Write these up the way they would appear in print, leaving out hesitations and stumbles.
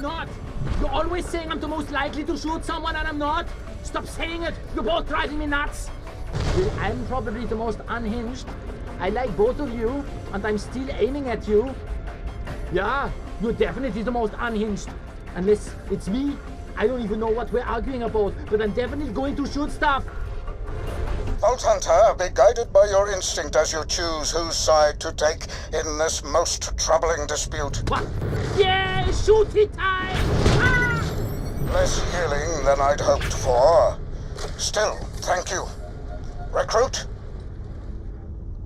I'm not. You're always saying I'm the most likely to shoot someone and I'm not. Stop saying it. You're both driving me nuts. Well, I'm probably the most unhinged. I like both of you, and I'm still aiming at you. Yeah, you're definitely the most unhinged. Unless it's me. I don't even know what we're arguing about, but I'm definitely going to shoot stuff. Vault Hunter, be guided by your instinct as you choose whose side to take in this most troubling dispute. What? Yeah, shooty time! Ah! Less healing than I'd hoped for. Still, thank you. Recruit,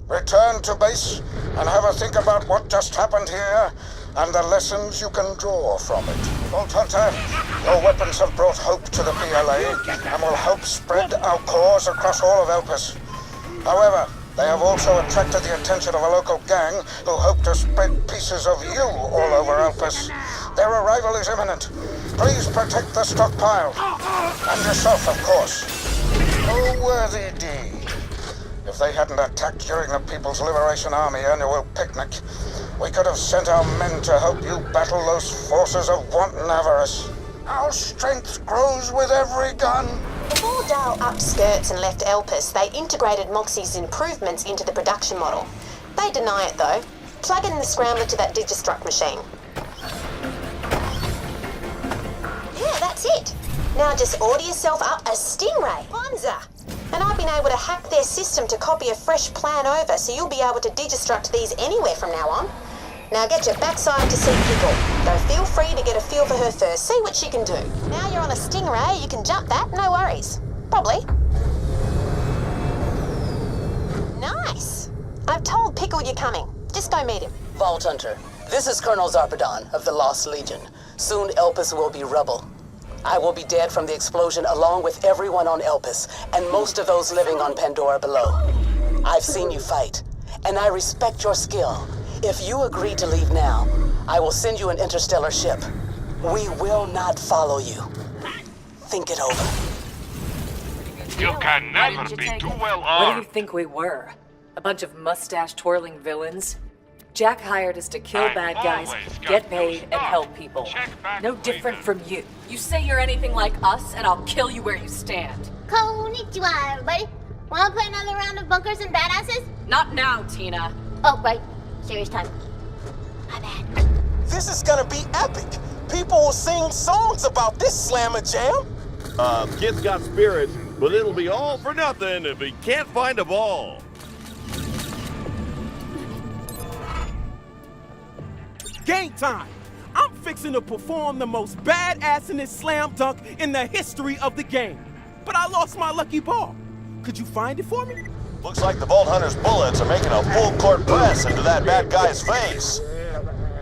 return to base and have a think about what just happened here and the lessons you can draw from it. Vault Hunter, your weapons have brought hope to the PLA and will help spread our cause across all of Elpis. However, they have also attracted the attention of a local gang who hope to spread pieces of you all over Elpis. Their arrival is imminent. Please protect the stockpile. And yourself, of course. Oh, worthy deed. If they hadn't attacked during the People's Liberation Army annual picnic, we could have sent our men to help you battle those forces of wanton avarice. Our strength grows with every gun. Before Dahl upped skirts and left Elpis, they integrated Moxie's improvements into the production model. They deny it, though. Plug in the scrambler to that Digistruct machine. Yeah, that's it. Now just order yourself up a Stingray. Bonza! And I've been able to hack their system to copy a fresh plan over, so you'll be able to Digistruct these anywhere from now on. Now get your backside to see Pickle. Though feel free to get a feel for her first, see what she can do. Now you're on a Stingray, you can jump that, no worries. Probably. Nice! I've told Pickle you're coming. Just go meet him. Vault Hunter, this is Colonel Zarpedon of the Lost Legion. Soon Elpis will be rubble. I will be dead from the explosion along with everyone on Elpis, and most of those living on Pandora below. I've seen you fight, and I respect your skill. If you agree to leave now, I will send you an interstellar ship. We will not follow you. Think it over. You can never be too well What do you armed. think we were? A bunch of mustache-twirling villains? Jack hired us to kill I've bad guys, always got get new paid, and stuff. help people. Check back No later. different from you. You say you're anything like us, and I'll kill you where you stand. Konnichiwa, everybody. Wanna play another round of bunkers and badasses? Not now, Tina. Oh, right. Serious time. My bad. This is gonna be epic. People will sing songs about this slammer jam. Kid's got spirit, but it'll be all for nothing if he can't find a ball. Game time. I'm fixing to perform the most badassest slam dunk in the history of the game. But I lost my lucky ball. Could you find it for me? Looks like the Vault Hunter's bullets are making a full court press into that bad guy's face.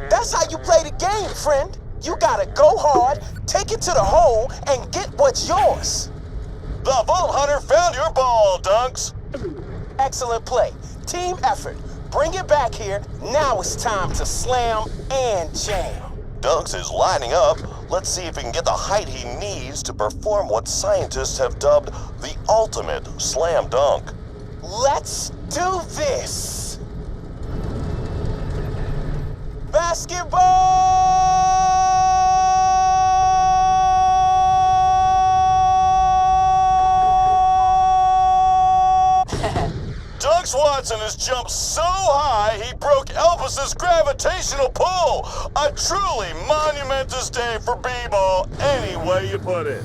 That's how you play the game, friend. You gotta go hard, take it to the hole, and get what's yours. The Vault Hunter found your ball, Dunks. Excellent play. Team effort. Bring it back here. Now it's time to slam and jam. Dunks is lining up. Let's see if he can get the height he needs to perform what scientists have dubbed the ultimate slam dunk. Let's do this. Basketball! Dunks Watson has jumped so high he broke Elvis's gravitational pull. A truly monumentous day for b-ball, any way you put it.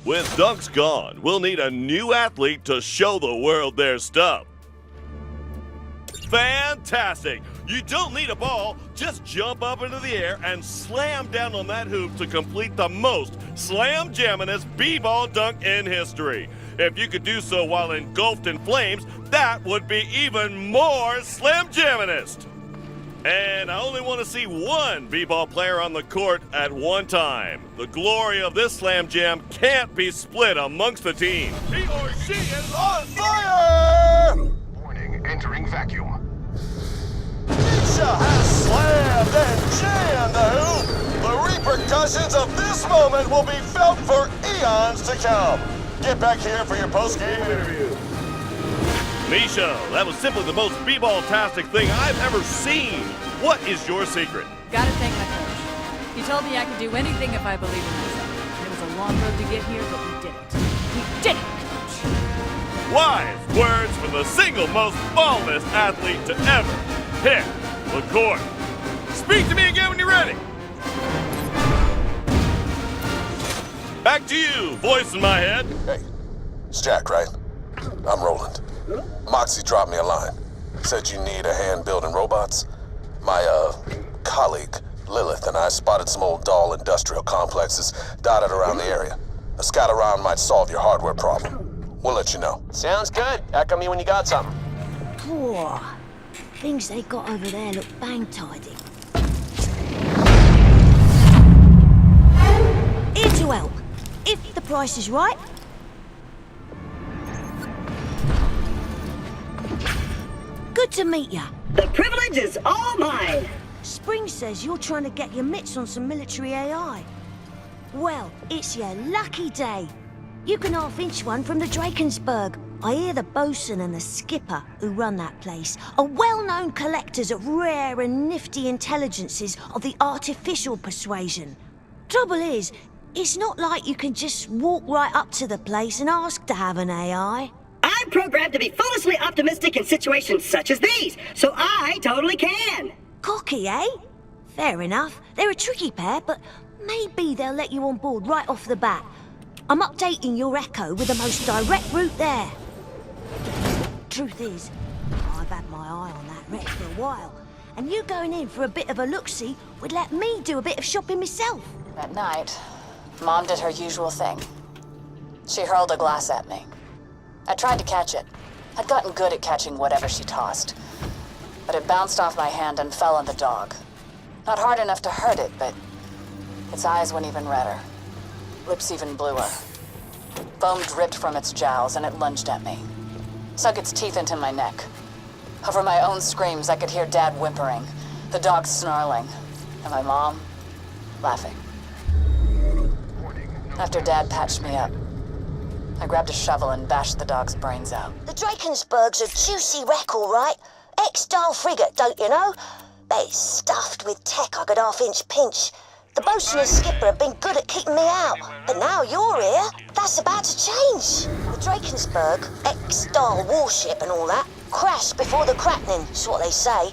With Dunks gone, we'll need a new athlete to show the world their stuff. Fantastic! You don't need a ball, just jump up into the air and slam down on that hoop to complete the most slam-jamminest b-ball dunk in history. If you could do so while engulfed in flames, that would be even more slam-jamminest. And I only want to see one b-ball player on the court at one time. The glory of this slam jam can't be split amongst the team. He or she is on fire! Warning, entering vacuum. Misha has slammed and jammed the hoop. The repercussions of this moment will be felt for eons to come. Get back here for your post-game interview. Misha, that was simply the most b-ball-tastic thing I've ever seen. what is your secret? Gotta thank my coach. He told me I could do anything if I believe in myself. It was a long road to get here, but we did it. We did it, coach! Wise words from the single most baldest athlete to ever hit the court. Speak to me again when you're ready. Back to you, voice in my head. Hey, it's Jack, right? I'm Roland. Moxie dropped me a line. Said you need a hand building robots. My, colleague, Lilith, and I spotted some old doll industrial complexes dotted around the area. A scout around might solve your hardware problem. We'll let you know. Sounds good. Echo me when you got something. Whoa. Things they got over there look bang tidy. Here to help, if the price is right. Good to meet ya. The privilege is all mine. Spring says you're trying to get your mitts on some military AI. Well, it's your lucky day. You can half-inch one from the Drakensberg. I hear the bosun and the skipper who run that place are well-known collectors of rare and nifty intelligences of the artificial persuasion. Trouble is, it's not like you can just walk right up to the place and ask to have an AI. I'm programmed to be foolishly optimistic in situations such as these, so I totally can. Cocky, eh? Fair enough. They're a tricky pair, but maybe they'll let you on board right off the bat. I'm updating your Echo with the most direct route there. Truth is, I've had my eye on that wreck for a while, and you going in for a bit of a look-see would let me do a bit of shopping myself. That night, Mom did her usual thing. She hurled a glass at me. I tried to catch it. I'd gotten good at catching whatever she tossed. But it bounced off my hand and fell on the dog. Not hard enough to hurt it, but its eyes went even redder. Lips even bluer. Foam dripped from its jowls and it lunged at me. Sunk its teeth into my neck. Over my own screams, I could hear Dad whimpering, the dog snarling, and my mom laughing. After Dad patched me up, I grabbed a shovel and bashed the dog's brains out. The Drakensberg's a juicy wreck, all right. X-style frigate, don't you know? Bet it's stuffed with tech I could half-inch pinch. The bosun and skipper have been good at keeping me out, but now you're here, that's about to change. The Drakensberg, X-style warship and all that, crashed before the cracking, is what they say.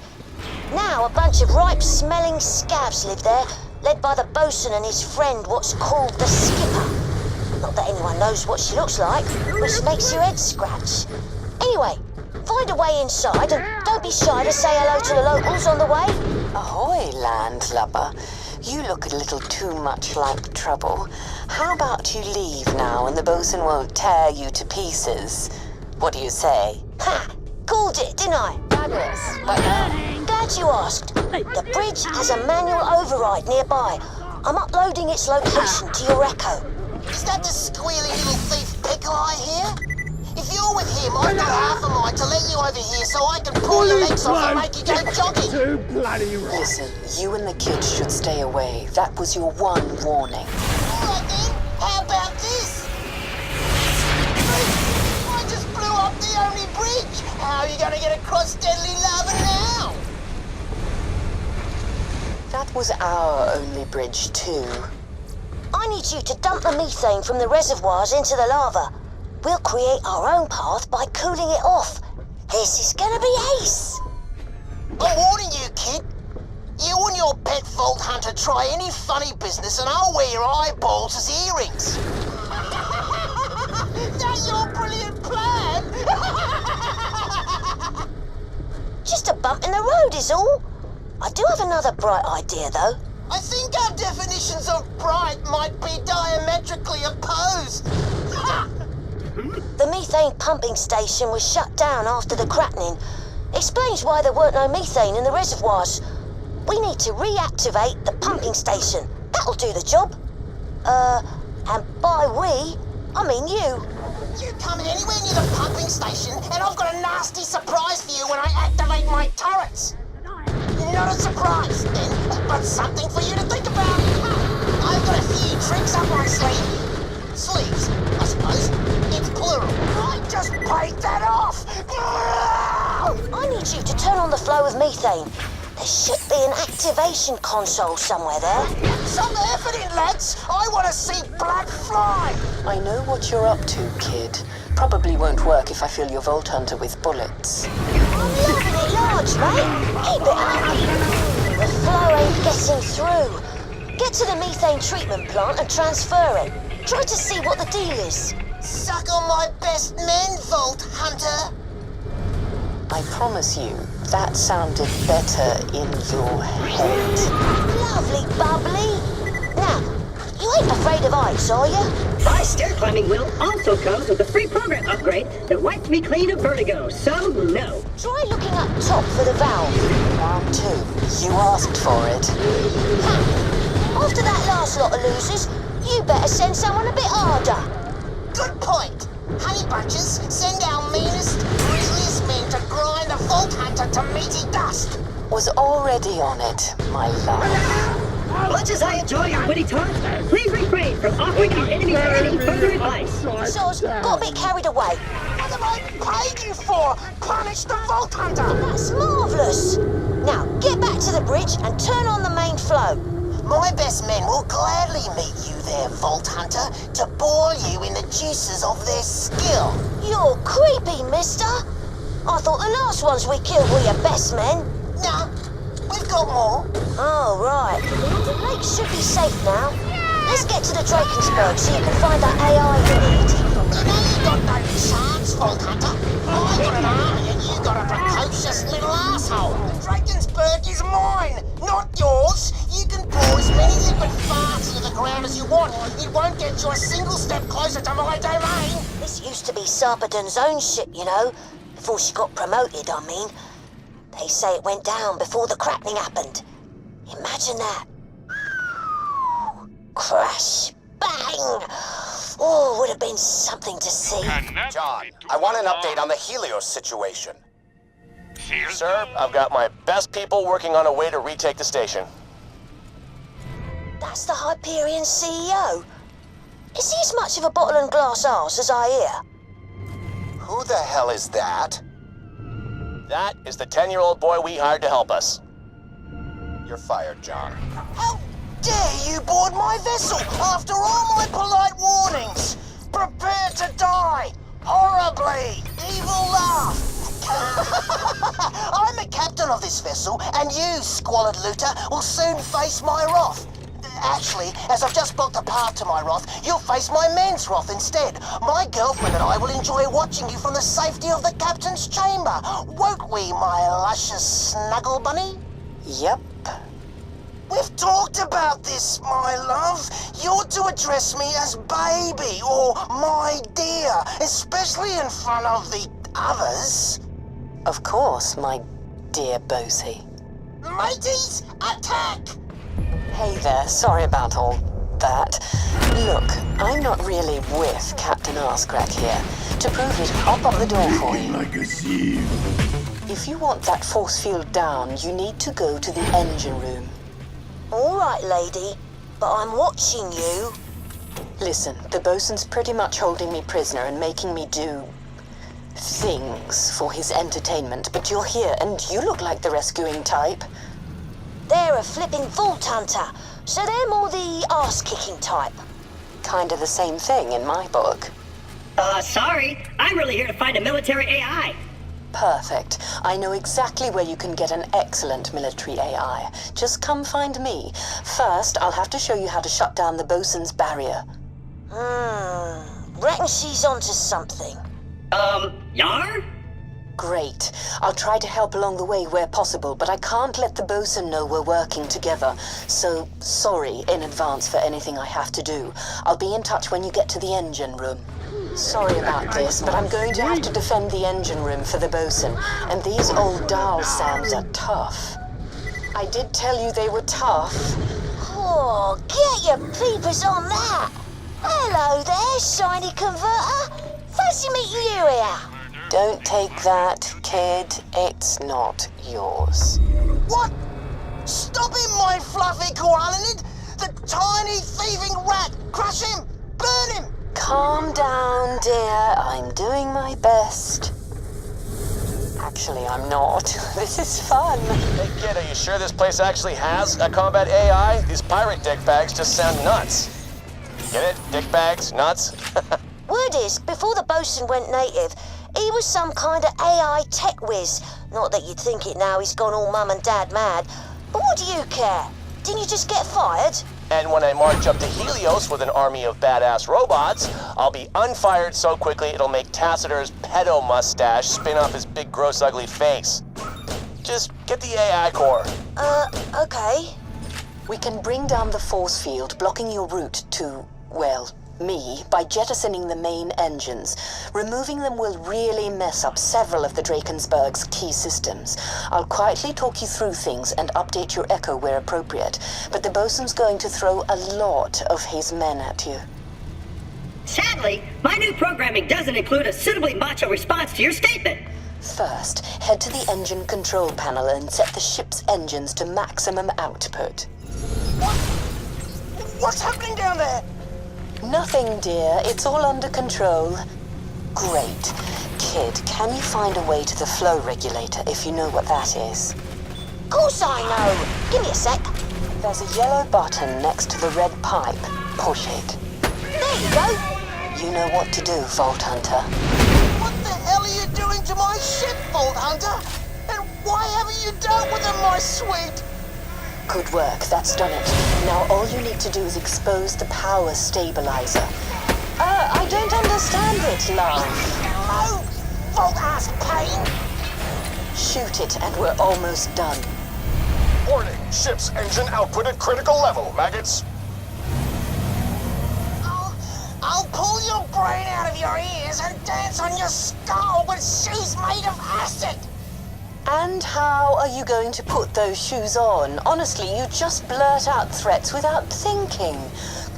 Now a bunch of ripe-smelling scabs live there, led by the bosun and his friend, what's called the skipper. Not that anyone knows what she looks like, which makes your head scratch. Anyway, find a way inside and don't be shy to say hello to the locals on the way. Ahoy, landlubber. You look a little too much like trouble. How about you leave now and the bosun won't tear you to pieces? What do you say? Ha! Called it, didn't I? Fabulous. What now? Glad you asked. The bridge has a manual override nearby. I'm uploading its location to your Echo. Is that the squealing little thief Pickle I hear? If you're with him, I've got half a mind to let you over here so I can pull your legs off and make you go jogging. Too bloody right. Listen, you and the kids should stay away. That was your one warning. All right then, how about this? I just blew up the only bridge. How are you going to get across deadly lava now? That was our only bridge too. I need you to dump the methane from the reservoirs into the lava. We'll create our own path by cooling it off. This is gonna be ace. I'm warning you, kid. You and your pet Vault Hunter try any funny business and I'll wear your eyeballs as earrings. That's your brilliant plan. Just a bump in the road is all. I do have another bright idea, though. I think our definitions of bright might be diametrically opposed. The methane pumping station was shut down after the cracking. Explains why there weren't no methane in the reservoirs. We need to reactivate the pumping station. That'll do the job. And by we, I mean you. You come anywhere near the pumping station and I've got a nasty surprise for you when I activate my turrets. Not a surprise, then, but something for you to think about. I've got a few tricks up my sleeve. Sleeves, I suppose. It's plural. I just paid that off. I need you to turn on the flow of methane. There should be an activation console somewhere there. Some effort in, lads. I want to see Black fly. I know what you're up to, kid. Probably won't work if I fill your Vault Hunter with bullets. I'm loving it large, mate. Keep it up. The flow ain't getting through. Get to the methane treatment plant and transfer it. Try to see what the deal is. Suck on my best men, Vault Hunter. I promise you, that sounded better in your head. Lovely bubbly. Now, you ain't afraid of heights, are you? My stair climbing wheel also comes with a free program upgrade that wipes me clean of vertigo, so no. Try looking up top for the valve. Round 2. You asked for it. Ha! After that last lot of losers, you better send someone a bit harder. Good point. Honey bunches, send our meanest, grisliest men to grind the Vault Hunter to meaty dust. Was already on it, my love. Much as I enjoy your witty taunts, please refrain from offering our enemies any further advice. Soz, got a bit carried away. What have I paid you for? Punish the Vault Hunter. That's marvellous. Now, get back to the bridge and turn on the main flow. My best men will gladly meet you there, Vault Hunter, to boil you in the juices of their skill. You're creepy, mister. I thought the last ones we killed were your best men. Nah, we've got more. Oh, right. The lake should be safe now. Let's get to the Drakensberg so you can find that AI you need. You know you got no chance, Vault Hunter. I got an army and you got a precocious little asshole. Drakensberg is mine, not yours. You can pour as many liquid farts into the ground as you want. It won't get you a single step closer to my domain. This used to be Sarpedon's own ship, you know. Before she got promoted, I mean. They say it went down before the cracking happened. Imagine that. Crash. Bang! Oh, would have been something to see. John, I want an update on the Helios situation. Sir, I've got my best people working on a way to retake the station. That's the Hyperion CEO. Is he as much of a bottle and glass arse as I hear? Who the hell is that? That is the 10-year-old boy we hired to help us. You're fired, John. How dare you board my vessel after all my polite warnings? Prepare to die horribly. Evil laugh. I'm the captain of this vessel, and you, squalid looter, will soon face my wrath. Actually, as I've just blocked a path to my wrath, you'll face my men's wrath instead. My girlfriend and I will enjoy watching you from the safety of the captain's chamber. Won't we, my luscious snuggle bunny? Yep. We've talked about this, my love. You're to address me as baby or my dear, especially in front of the others. Of course, my dear Bosie. Mateys, attack! Hey there, sorry about all that. Look, I'm not really with Captain Arscrack here. To prove it, I'll pop the door for you. Like a sieve. If you want that force field down, you need to go to the engine room. All right, lady, but I'm watching you. Listen, the bosun's pretty much holding me prisoner and making me do things for his entertainment, but you're here and you look like the rescuing type. They're a flipping Vault Hunter, so they're more the arse-kicking type. Kinda the same thing in my book. Sorry. I'm really here to find a military AI. Perfect. I know exactly where you can get an excellent military AI. Just come find me. First, I'll have to show you how to shut down the bosun's barrier. Reckon she's onto something. Yar? Great. I'll try to help along the way where possible, but I can't let the bosun know we're working together. So, sorry in advance for anything I have to do. I'll be in touch when you get to the engine room. Sorry about this, but I'm going to have to defend the engine room for the bosun, and these old Dahl Sams are tough. I did tell you they were tough. Oh, get your peepers on that. Hello there, shiny converter. Fancy meeting you here. Don't take that, kid. It's not yours. What? Stop him, my fluffy koalanid! The tiny thieving rat! Crush him! Burn him! Calm down, dear. I'm doing my best. Actually, I'm not. This is fun. Hey kid, are you sure this place actually has a combat AI? These pirate dickbags just sound nuts. Get it? Dickbags? Nuts? Word is, before the bosun went native, he was some kind of AI tech whiz. Not that you'd think it now he's gone all mum and dad mad. But what do you care? Didn't you just get fired? And when I march up to Helios with an army of badass robots, I'll be unfired so quickly it'll make Tacitur's pedo mustache spin off his big gross ugly face. Just get the AI core. Okay. We can bring down the force field, blocking your route to, well, me, by jettisoning the main engines. Removing them will really mess up several of the Drakensberg's key systems. I'll quietly talk you through things and update your echo where appropriate, but the bosun's going to throw a lot of his men at you. Sadly, my new programming doesn't include a suitably macho response to your statement. First, head to the engine control panel and set the ship's engines to maximum output. What's happening down there? Nothing, dear. It's all under control. Great. Kid, can you find a way to the flow regulator if you know what that is? Of course I know. Give me a sec. There's a yellow button next to the red pipe. Push it. There you go. You know what to do, Vault Hunter. What the hell are you doing to my ship, Vault Hunter? And why haven't you dealt with them, my sweet? Good work, that's done it. Now all you need to do is expose the power stabilizer. I don't understand it, love. No, Vault-ass pain. Shoot it and we're almost done. Warning, ship's engine output at critical level, maggots. I'll pull your brain out of your ears and dance on your skull with shoes made of acid. And how are you going to put those shoes on? Honestly, you just blurt out threats without thinking.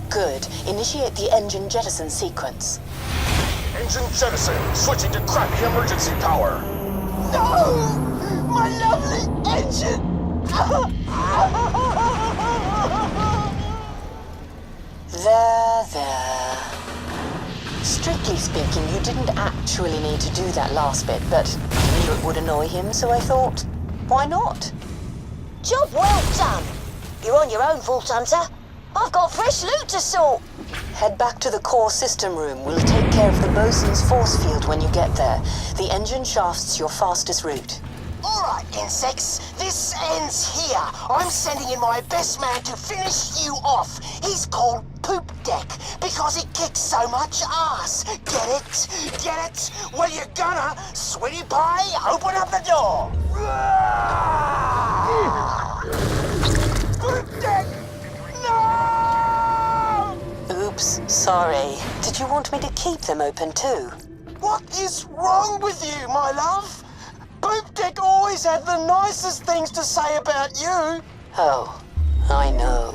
Good. Initiate the engine jettison sequence. Engine jettison, switching to crappy emergency power. No! My lovely engine! There. Strictly speaking, you didn't actually need to do that last bit, but I knew it would annoy him, so I thought, why not? Job well done. You're on your own, Vault Hunter. I've got fresh loot to sort. Head back to the core system room. We'll take care of the bosun's force field when you get there. The engine shaft's your fastest route. All right, insects. This ends here. I'm sending in my best man to finish you off. He's called Poop Deck because he kicks so much ass. Get it? Get it? Well, you're gonna. Sweetie Pie, open up the door. Poop Deck! No! Oops, sorry. Did you want me to keep them open too? What is wrong with you, my love? Poop Deck always had the nicest things to say about you. Oh, I know.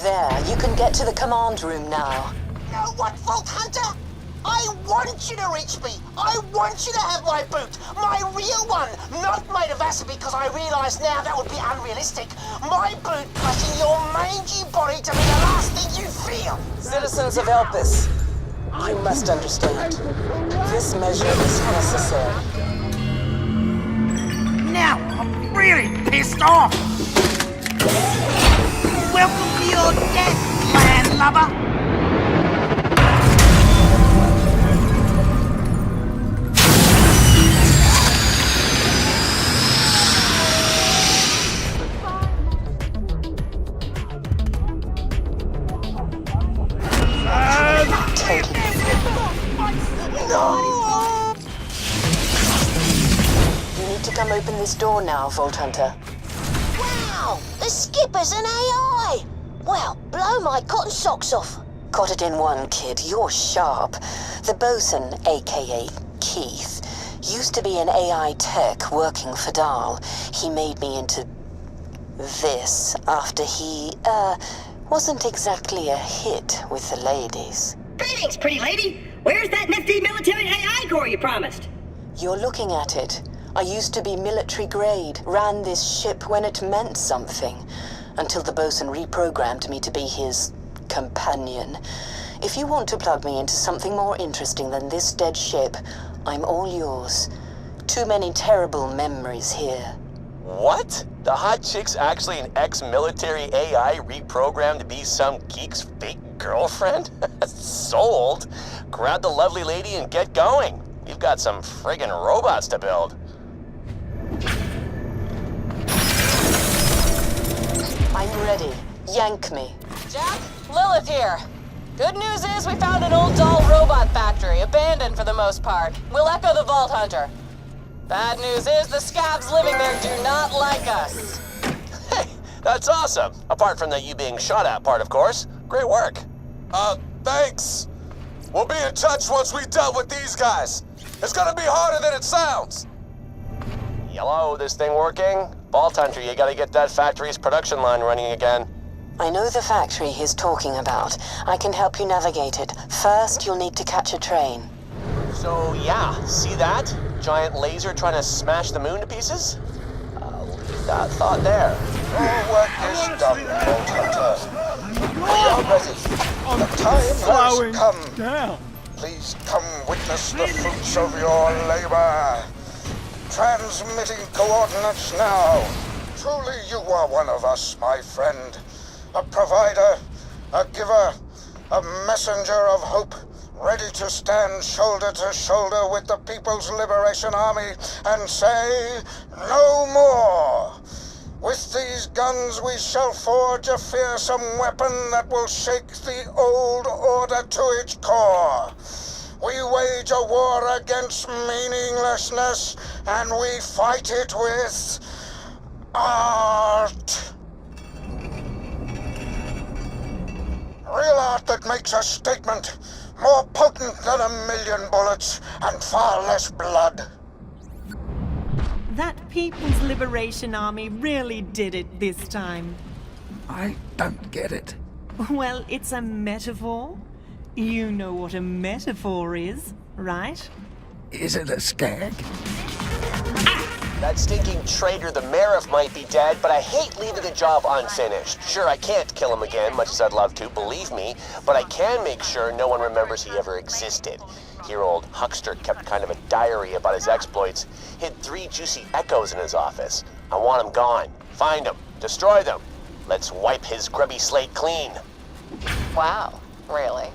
There, you can get to the command room now. Know what, Vault Hunter? I want you to reach me. I want you to have my boot. My real one. Not made of acid because I realise now that would be unrealistic. My boot crushing your mangy body to be the last thing you feel. Citizens of Elpis, you must understand. This measure is necessary. Now, I'm really pissed off. Welcome to your death, landlubber. No! You need to come open this door now, Vault Hunter. Wow! The skipper's an AI! Well, blow my cotton socks off. Got it in one, kid. You're sharp. The bosun, aka Keith, used to be an AI tech working for Dahl. He made me into this after he, wasn't exactly a hit with the ladies. Greetings, pretty lady. Where's that nifty military AI core you promised? You're looking at it. I used to be military grade, ran this ship when it meant something, until the bosun reprogrammed me to be his companion. If you want to plug me into something more interesting than this dead ship, I'm all yours. too many terrible memories here. What? The hot chick's actually an ex-military AI reprogrammed to be some geek's fake girlfriend? Sold. Grab the lovely lady and get going. You've got some friggin' robots to build. I'm ready. Yank me. Jack, Lilith here. Good news is we found an old doll robot factory, abandoned for the most part. We'll echo the Vault Hunter. Bad news is the scabs living there do not like us. Hey, that's awesome. Apart from the you being shot at part, of course. Great work. Thanks. We'll be in touch once we dealt with these guys. It's gonna be harder than it sounds. Hello, this thing working? Vault Hunter, you gotta get that factory's production line running again. I know the factory he's talking about. I can help you navigate it. First, you'll need to catch a train. So, yeah, see that? Giant laser trying to smash the moon to pieces? I'll leave that thought there. Your work is done, Vault Hunter. We are ready. The time has come. Down. Please come witness the fruits of your labor. Transmitting coordinates now. Truly you are one of us, my friend. A provider, a giver, a messenger of hope, ready to stand shoulder to shoulder with the People's Liberation Army and say, no more. With these guns we shall forge a fearsome weapon that will shake the old order to its core. We wage a war against meaninglessness, and we fight it with art. Real art that makes a statement, more potent than 1,000,000 bullets and far less blood. That People's Liberation Army really did it this time. I don't get it. Well, it's a metaphor. You know what a metaphor is, right? Is it a skag? That stinking traitor, the Marif, might be dead, but I hate leaving a job unfinished. Sure, I can't kill him again, much as I'd love to, believe me, but I can make sure no one remembers he ever existed. Here, old Huckster kept kind of a diary about his exploits, hid 3 juicy echoes in his office. I want him gone. Find them. Destroy them. Let's wipe his grubby slate clean. Wow, really?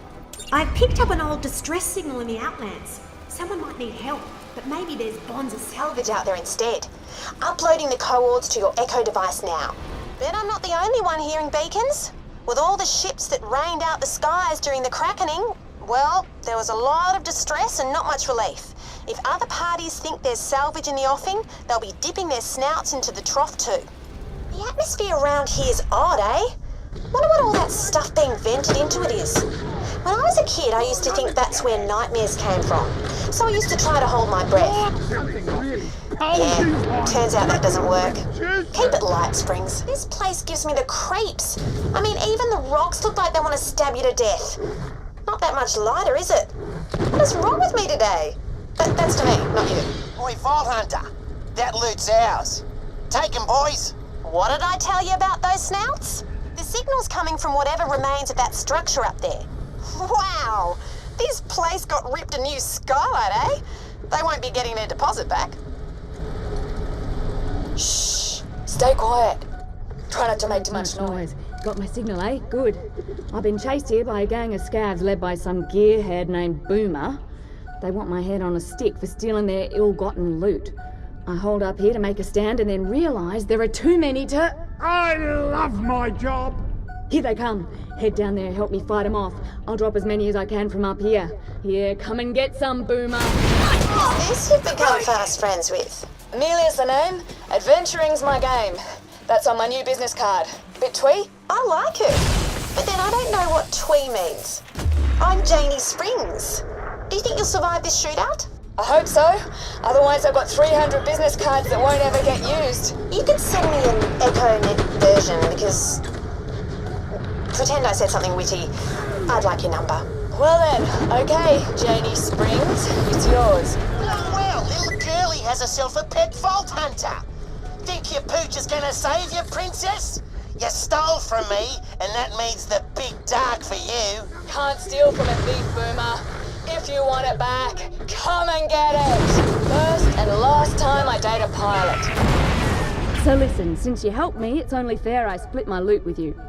I picked up an old distress signal in the Outlands. Someone might need help, but maybe there's bonds of salvage out there instead. Uploading the coords to your Echo device now. Bet I'm not the only one hearing beacons. With all the ships that rained out the skies during the Krakening, well, there was a lot of distress and not much relief. If other parties think there's salvage in the offing, they'll be dipping their snouts into the trough too. The atmosphere around here's odd, eh? Wonder what all that stuff being vented into it is. When I was a kid, I used to think that's where nightmares came from. So I used to try to hold my breath. Yeah, turns out that doesn't work. Keep it light, Springs. This place gives me the creeps. I mean, even the rocks look like they want to stab you to death. Not that much lighter, is it? What is wrong with me today? That's to me, not you. Oi, Vault Hunter. That loot's ours. Take 'em, boys. What did I tell you about those snouts? The signal's coming from whatever remains of that structure up there. Wow! This place got ripped a new skylight, eh? They won't be getting their deposit back. Shh! Stay quiet. Try not to make too much noise. Got my signal, eh? Good. I've been chased here by a gang of scavs led by some gearhead named Boomer. They want my head on a stick for stealing their ill-gotten loot. I hold up here to make a stand and then realise there are too many to... I love my job! Here they come. Head down there and help me fight them off. I'll drop as many as I can from up here. Yeah, come and get some, Boomer. This you've become fast friends with. Amelia's the name. Adventuring's my game. That's on my new business card. Bit twee? I like it. But then I don't know what twee means. I'm Janie Springs. Do you think you'll survive this shootout? I hope so. Otherwise I've got 300 business cards that won't ever get used. You could send me an EchoNet version because... Pretend I said something witty. I'd like your number. Well then, okay, Janie Springs, it's yours. Well, little girlie has herself a pet Vault Hunter. Think your pooch is gonna save you, princess? You stole from me, and that means the big dark for you. Can't steal from a thief, Boomer. If if you want it back. Come and get it. First and last time I date a pilot. So listen, since you helped me, it's only fair I split my loot with you.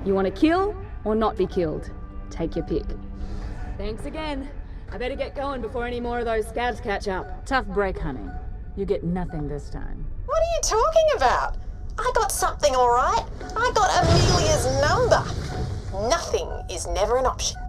You want to kill or not be killed? Take your pick. Thanks again. I better get going before any more of those scabs catch up. Tough break, honey. You get nothing this time. What are you talking about? I got something all right. I got Amelia's number. Nothing is never an option.